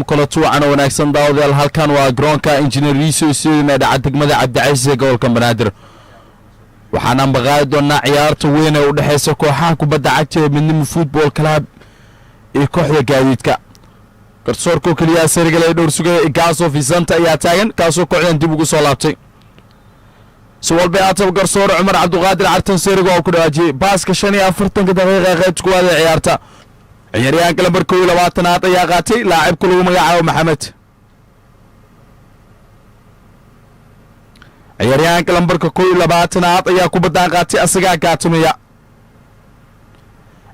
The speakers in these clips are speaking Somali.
kala tuucan oo wanaagsan daawadayaal halkan waa garoonka injineer Riso Studio dhaca degmada Cabdicasiis ee gobolka Banaadir waxaana maqaadi doonaa ciyaarta weyn ee u dhaxaysa kooxaha kubadda cagta ee Midnimo Football Club iyo kooxda gaadiidka garsoorka kaliya sarigalay dhowr sugay Igaso Vicente ayaa taagan kaasoo kooxdan dib ugu soo laabtay سوالبي عطب قرصور عمر عبد القادر عرتن سيرقو وكدواجي باسك شاني أفرتن كدقيقة غيت كوادي عيارتا عياريان كلمبر كوي لباتنات يا غاتي لاعب كلو مقاعو محمد عياريان كلمبر كوي لباتنات يا كوبدان غاتي أسقا كاتمية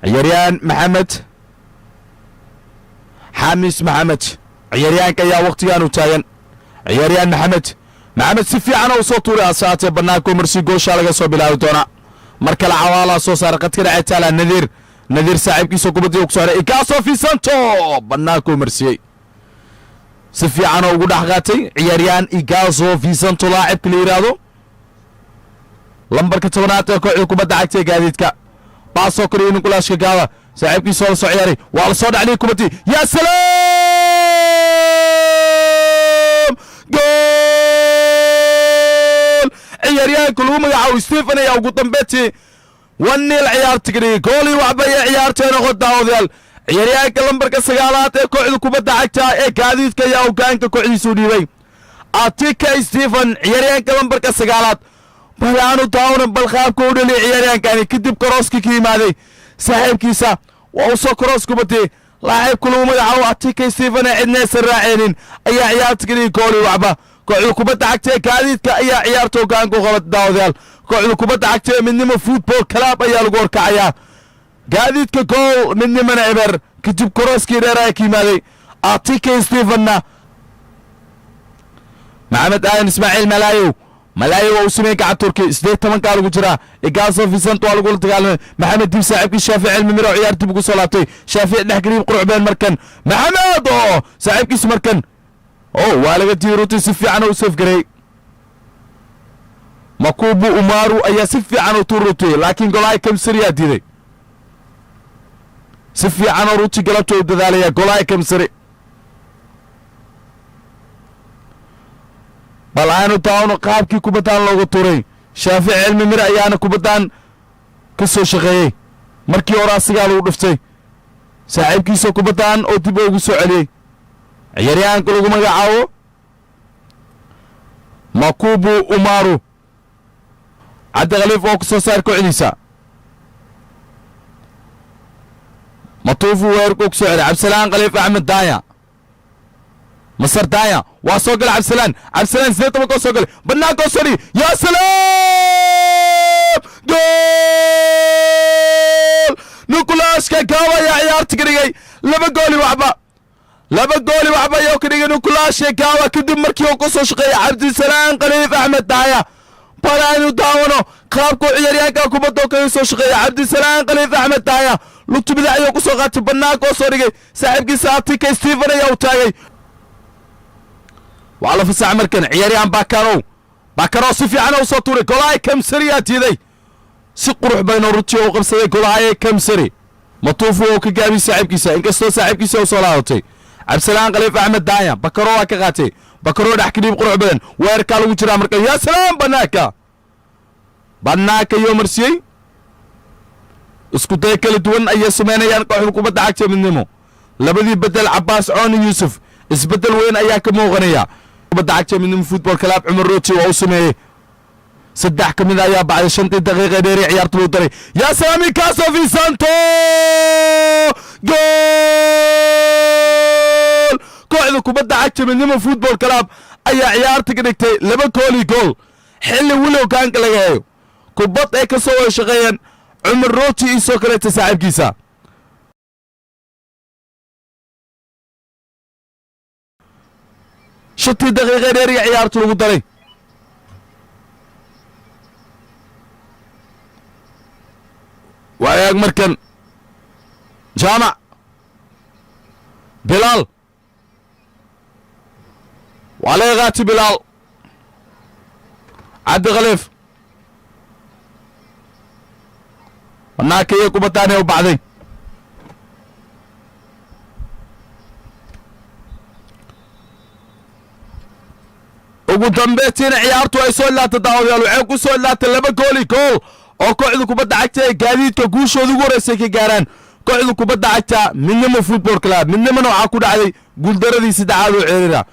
عياريان محمد حامس محمد عياريان كيا وقت كانوا تاين عياريان محمد سفي عنا وصوتوري أساتي بناكو مرسي قوشا لغا سو بلاو دونا مركل عوالا سو سارقت كده عتالا نذير ساعب كيسو كبدي وكسواري إيكاسو في سانتو بناكو مرسي سفي عنا وقود أحغاتي عياريان إيكاسو في سانتو لاعب كليرادو لمبر كتبناتي كوبدا عكتي قاديتكا باسو كرينو كلاش كاوا ساعب كيسو لسو عياري والله صود عليكم بتي يا سلام جول عياريان كلهم يعاو ستيفن يا وقطن بيتي وني العيار تقري جولي وعبي عيارتين غدا وديال عياريان كلمبرك سغالات كوعد كوبدا عكتا كاديدك يا وكانك كوعدي سوديبي اتيكا ستيفن عياريان كلمبرك سغالات بلانو تاون بالخاب كودلي عياريان كان كدب كروسكي كيمادي صاحبكيسا ووسو كروس كوبتي لاعب كلهم يعاو اتيكا ستيفن عندنا سراعين اي عيار تقري جولي وعبا كوعد كوبدا عكتا كاديدك اي عيارتو كانكو غلط داوديال كوعد كوبدا عكتا Midnimo Football Club ayaa lagu horkacayaa gaadiidka gool midnimana eber kadib korooskii dheeraa kiimaaday atika Stevenna Maxamed Aadan Ismaaciil Malaayo oo sameeyay gacan Turki 18 ka lagu jira Igaso Vicente waa lagu dagaalamay Maxamed Dib saaxiibkii Shaafici Cilmi Miro ciyaar dib ugu soo laabtay Shaafici dhex gariib quruxbeen markan Maxamed oo saaxiibkiis markan waa laga diiruutay si fiican oo saf garay Makubu Umaru ayaa si fiican u turutay laakiin Golay Kamsari yaa diiday si fiican oo ruuti galabtay dadaalaya Golay Kamsari balaanu taawno qaabkii kubadaan loogu turay Shaafici Cilmi Mir ayaana kubadaan ka soo shaqeeyay markii hore asiga lagu dhuftay saaxiibkiisa kubadaan oo dib ugu soo celiyay ciyaaryahanka lagu magacaabo Makubu Umaru عبد الغليف وكسو صار كوعديسا مطوف ويركوك سعر عبد السلام غليف احمد دايا مصر دايا واسوقل عبد السلام زيت بكو سوقل بناكو سوري يا سلام جول نيكولاس كاوا يا عيار تقريقي لبا جولي وعبا يو كريقي نيكولاس كاوا كدب مركيو كسو شقي عبد السلام غليف احمد دايا بلانو داونو قابكو عياريانكا كوبادو كيسو شقيا عبد السلام غليف احمد دايا لوتو بدايو كسو قاتي بناكو سوريغي صاحبكي ساتيكا ستيفن يا وتاغي وعلى فساع مركن عياريان باكارو سفي عنا وسطوري كولاي كمسري اتيدي سي قروح بينو روتيو وقبسدي كولاي كمسري مطوفو وكغابي صاحبكيسا انكستو صاحبكيسا وسولاوتي عبد السلام غليف احمد دايا باكارو واكغاتي بكرو دح كديب قروح بدن ويركا لو جرا مركا يا سلام بناكا يو مرسي اسكو داي كلا دوان اي سمينيان كوخ كوبدا عagta Midnimo labadii bedel Abbas Ooni Yusuf isbedel weyn ayaa ka muuqanaya كوبدا عagta Midnimo Football Club Umar Rooti oo sameeyay saddex kamid ayaa bacda 5 daqiiqo dheeri ciyaartu loo daray يا سلام Igaso Vicente gool kooxda kubadda cagta Midnimo Football Club ayaa ciyaarta ka dhigtay laba gool xilli walow kaanka laga hayo kubad ay ka soo shaqeeyeen Umar Rooti iyo soo kale saaxiibkiisa shati daqiiqo dheer ciyaartu lagu daray waayag markan Jaamac Bilal وعليه غاتي بلال عبد الغليف هناك يكو بتاني وبعدين ugu dambeyntiina ciyaartu ay soo ilaatay daawadayaal waxay ku soo ilaatay 2 gool oo kooxda kubadda cagta ee gaadiidka guushooda ugu horeysay ka gaaraan kooxda kubadda cagta Midnimo Football Club midnimona waxa ku dhacday guuldaradii saddexaad oo ceerira